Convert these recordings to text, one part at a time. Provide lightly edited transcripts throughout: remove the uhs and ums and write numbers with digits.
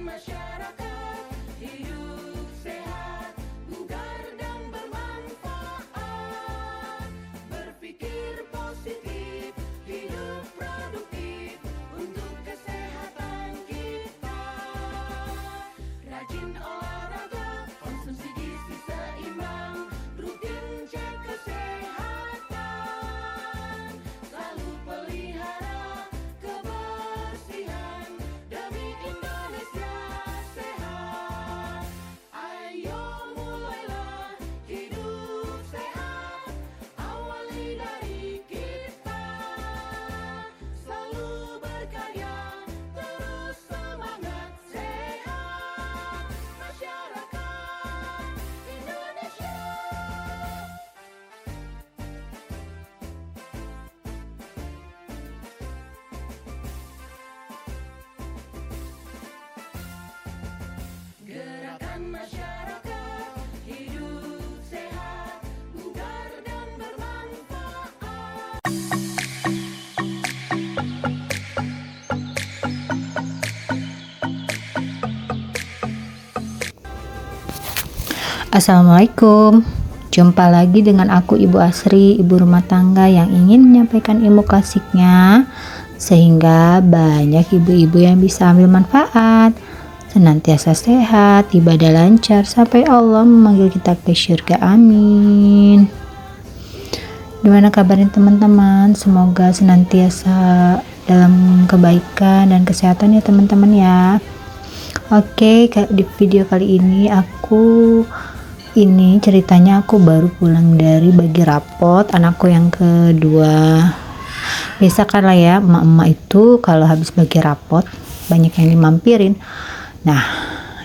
masyarakat, hidup sehat, bugar dan bermanfaat. Berpikir positif, hidup produktif untuk kesehatan kita. Rajin olahraga, konsumsi gizi seimbang, rutin cek kesehatan. Selalu pelihara kebersihan demi Indonesia sehat. Ayo mulailah hidup sehat, awali dari kita. Selalu berkarya, terus semangat, sehat masyarakat Indonesia. Gerakan masyarakat, hidup sehat, bugar dan bermanfaat. Assalamualaikum. Jumpa lagi dengan aku Ibu Asri, ibu rumah tangga yang ingin menyampaikan ilmu klasiknya sehingga banyak ibu-ibu yang bisa ambil manfaat, senantiasa sehat, ibadah lancar sampai Allah memanggil kita ke surga. Amin. Gimana kabarnya teman-teman? Semoga senantiasa dalam kebaikan dan kesehatan ya teman-teman ya. Oke, di video kali ini ceritanya aku baru pulang dari bagi rapot anakku yang kedua. Biasa kan lah ya, emak-emak itu kalau habis bagi rapot banyak yang dimampirin. Nah,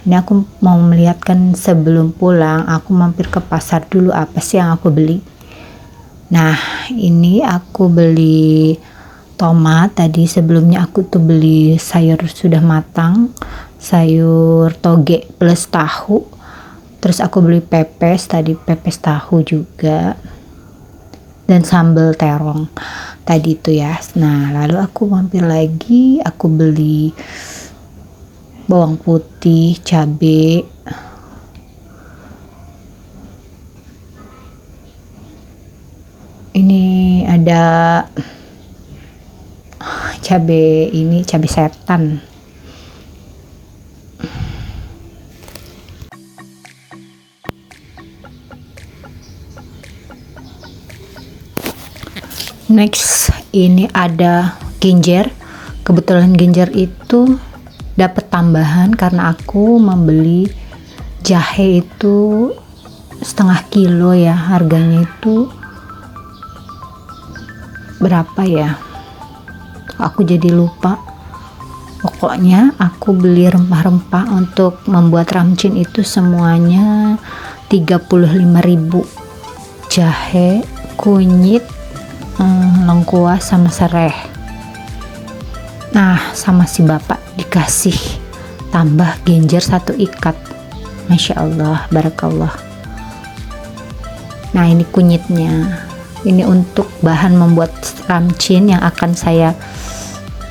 ini aku mau melihatkan sebelum pulang, aku mampir ke pasar dulu apa sih yang aku beli. Nah, ini aku beli tomat. Tadi sebelumnya aku tuh beli sayur sudah matang, sayur toge plus tahu. Terus aku beli pepes, tadi pepes tahu juga, dan sambal terong tadi itu ya. Nah, lalu aku mampir lagi, aku beli bawang putih, cabai, ini ada cabai setan. Next, ini ada ginger. Kebetulan ginger itu dapat tambahan karena aku membeli jahe itu setengah kilo ya. Harganya itu berapa ya? Aku jadi lupa. Pokoknya aku beli rempah-rempah untuk membuat ramcin itu semuanya 35.000. Jahe, kunyit, lengkuas sama sereh. Nah, sama si bapak dikasih tambah ginger 1 ikat. Masya Allah, barakallah. Nah, ini kunyitnya. Ini untuk bahan membuat ramcin yang akan saya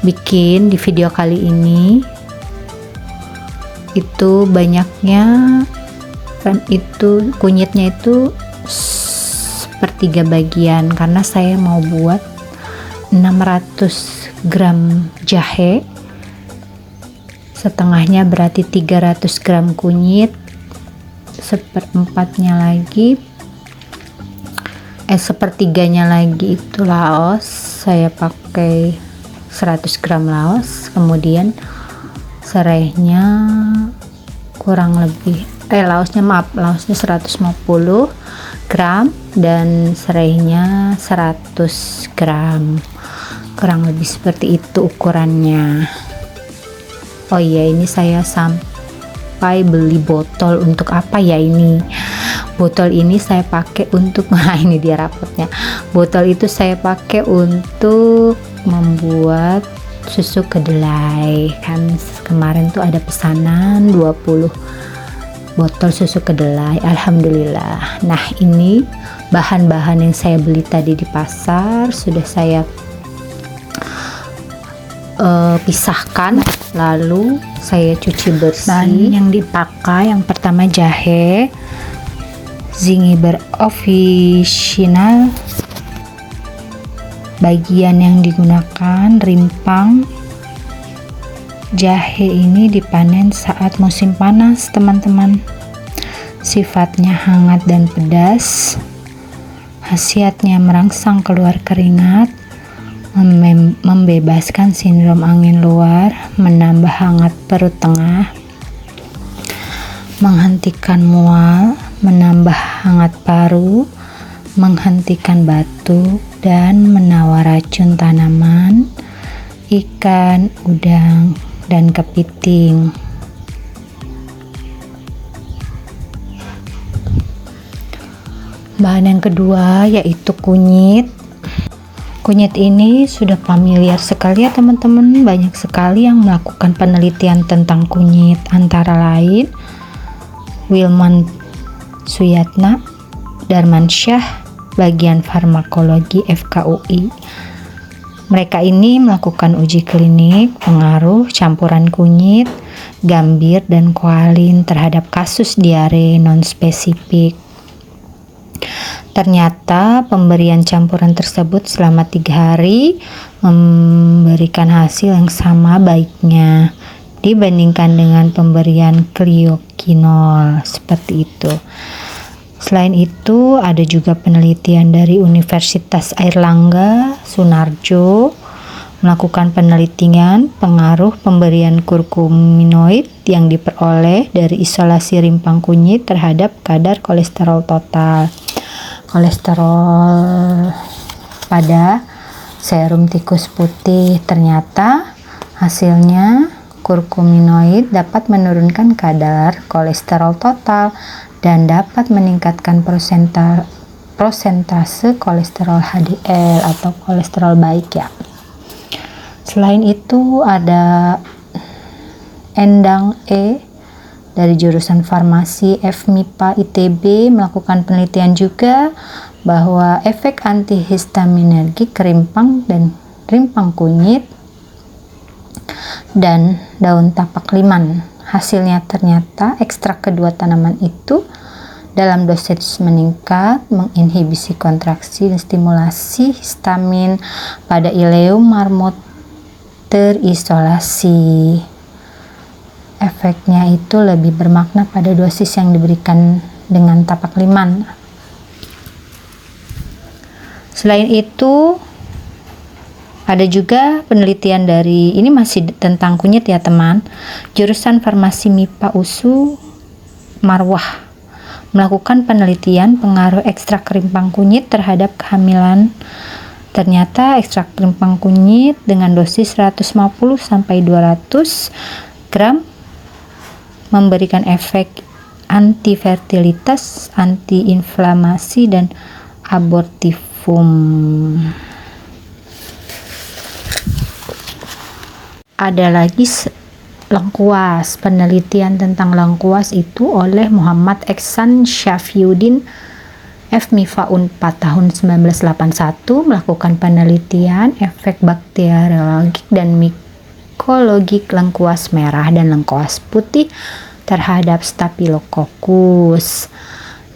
bikin di video kali ini. Itu banyaknya, dan itu kunyitnya itu sepertiga bagian karena saya mau buat 600 gram jahe, setengahnya berarti 300 gram kunyit, sepertiganya lagi itu laos. Saya pakai 100 gram laos, kemudian serehnya laosnya 150 gram dan serehnya 100 gram, kurang lebih seperti itu ukurannya. Oh iya, ini saya sampai beli botol. Untuk apa ya ini? Botol ini saya pakai untuk ini dia rapotnya. Botol itu saya pakai untuk membuat susu kedelai. Kan kemarin tuh ada pesanan 20 botol susu kedelai, alhamdulillah. Nah, ini bahan-bahan yang saya beli tadi di pasar sudah saya pisahkan lalu saya cuci bersih. Bahan yang dipakai yang pertama jahe Zingiber Officinal, bagian yang digunakan rimpang. Jahe ini dipanen saat musim panas, teman-teman. Sifatnya hangat dan pedas. Khasiatnya merangsang keluar keringat, membebaskan sindrom angin luar, menambah hangat perut tengah, menghentikan mual, menambah hangat paru, menghentikan batuk, dan menawar racun tanaman, ikan, udang, dan kepiting. Bahan yang kedua yaitu kunyit. Kunyit ini sudah familiar sekali ya teman-teman, banyak sekali yang melakukan penelitian tentang kunyit, antara lain Wilman Suyatna, Darmansyah, bagian farmakologi FKUI. Mereka ini melakukan uji klinik pengaruh campuran kunyit, gambir, dan koalin terhadap kasus diare non-spesifik. Ternyata pemberian campuran tersebut selama 3 hari memberikan hasil yang sama baiknya dibandingkan dengan pemberian kliokinol, seperti itu. Selain itu, ada juga penelitian dari Universitas Airlangga Sunarjo melakukan penelitian pengaruh pemberian kurkuminoid yang diperoleh dari isolasi rimpang kunyit terhadap kadar kolesterol total, kolesterol pada serum tikus putih. Ternyata hasilnya kurkuminoid dapat menurunkan kadar kolesterol total dan dapat meningkatkan prosentase kolesterol HDL atau kolesterol baik ya. Selain itu ada Endang E dari jurusan farmasi FMIPA ITB melakukan penelitian juga bahwa efek antihistaminergik rimpang dan rimpang kunyit dan daun tapak liman. Hasilnya ternyata ekstrak kedua tanaman itu dalam dosis meningkat menginhibisi kontraksi dan stimulasi histamin pada ileum marmot terisolasi. Efeknya itu lebih bermakna pada dosis yang diberikan dengan tapak liman. Selain itu, ada juga penelitian dari, ini masih tentang kunyit ya teman, jurusan farmasi MIPA USU Marwah melakukan penelitian pengaruh ekstrak rimpang kunyit terhadap kehamilan. Ternyata ekstrak rimpang kunyit dengan dosis 150-200 gram memberikan efek antifertilitas, antiinflamasi, dan abortifum. Ada lagi lengkuas. Penelitian tentang lengkuas itu oleh Muhammad Ehsan Syafiuddin FMIPA Unpad tahun 1981 melakukan penelitian efek bakteriologik dan mikologik lengkuas merah dan lengkuas putih terhadap Staphylococcus.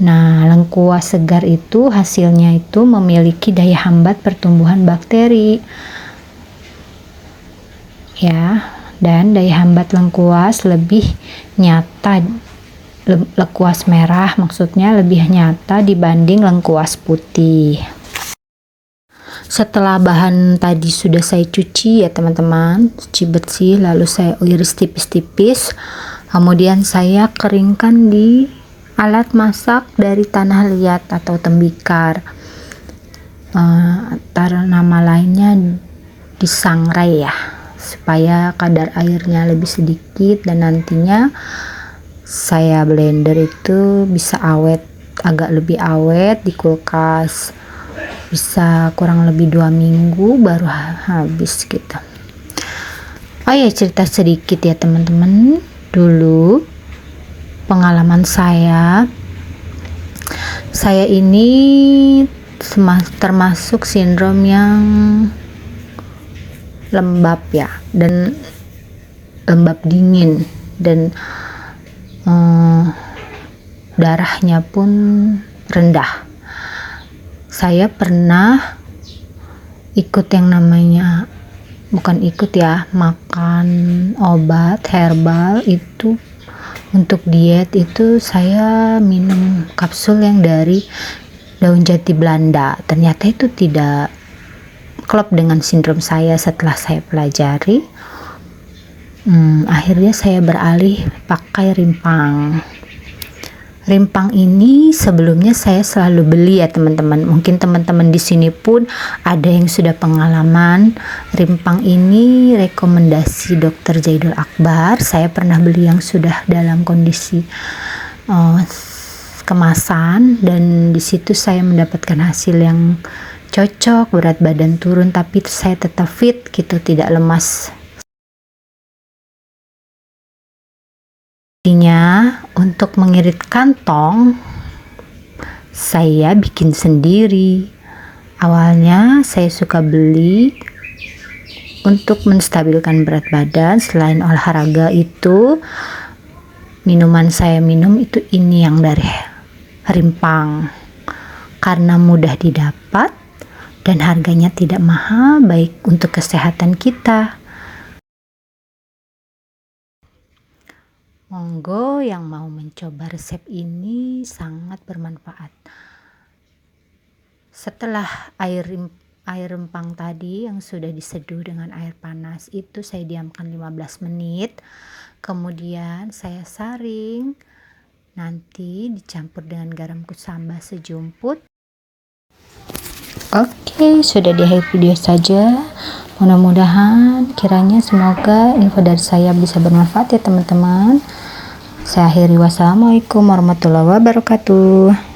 Nah, lengkuas segar itu hasilnya itu memiliki daya hambat pertumbuhan bakteri. Ya, dan daya hambat lengkuas lebih nyata, lengkuas merah maksudnya lebih nyata dibanding lengkuas putih. Setelah bahan tadi sudah saya cuci ya teman-teman, cuci bersih, lalu saya iris tipis-tipis, kemudian saya keringkan di alat masak dari tanah liat atau tembikar, antara nama lainnya disangrai ya, supaya kadar airnya lebih sedikit dan nantinya saya blender itu bisa awet, agak lebih awet di kulkas, bisa kurang lebih 2 minggu baru habis gitu. Oh ya, cerita sedikit ya teman-teman. Dulu pengalaman saya ini termasuk sindrom yang lembab ya, dan lembab dingin, dan darahnya pun rendah. Saya pernah ikut yang namanya, bukan ikut ya, makan obat herbal itu. Untuk diet itu saya minum kapsul yang dari daun jati Belanda. Ternyata itu tidak klop dengan sindrom saya. Setelah saya pelajari, akhirnya saya beralih pakai rimpang. Rimpang ini sebelumnya saya selalu beli ya teman-teman. Mungkin teman-teman di sini pun ada yang sudah pengalaman. Rimpang ini rekomendasi Dr. Zaidul Akbar. Saya pernah beli yang sudah dalam kondisi kemasan, dan di situ saya mendapatkan hasil yang cocok. Berat badan turun, tapi saya tetap fit gitu, tidak lemas. Untuk mengirit kantong, saya bikin sendiri. Awalnya saya suka beli untuk menstabilkan berat badan. Selain olahraga itu, minuman saya minum itu ini yang dari rimpang, karena mudah didapat dan harganya tidak mahal, baik untuk kesehatan kita. Monggo yang mau mencoba resep ini, sangat bermanfaat. Setelah air rempang tadi yang sudah diseduh dengan air panas itu saya diamkan 15 menit. Kemudian saya saring, nanti dicampur dengan garam kusamba sejumput. Oke, sudah di akhir video saja. Mudah-mudahan kiranya semoga info dari saya bisa bermanfaat ya teman-teman. Saya akhiri, wassalamualaikum warahmatullahi wabarakatuh.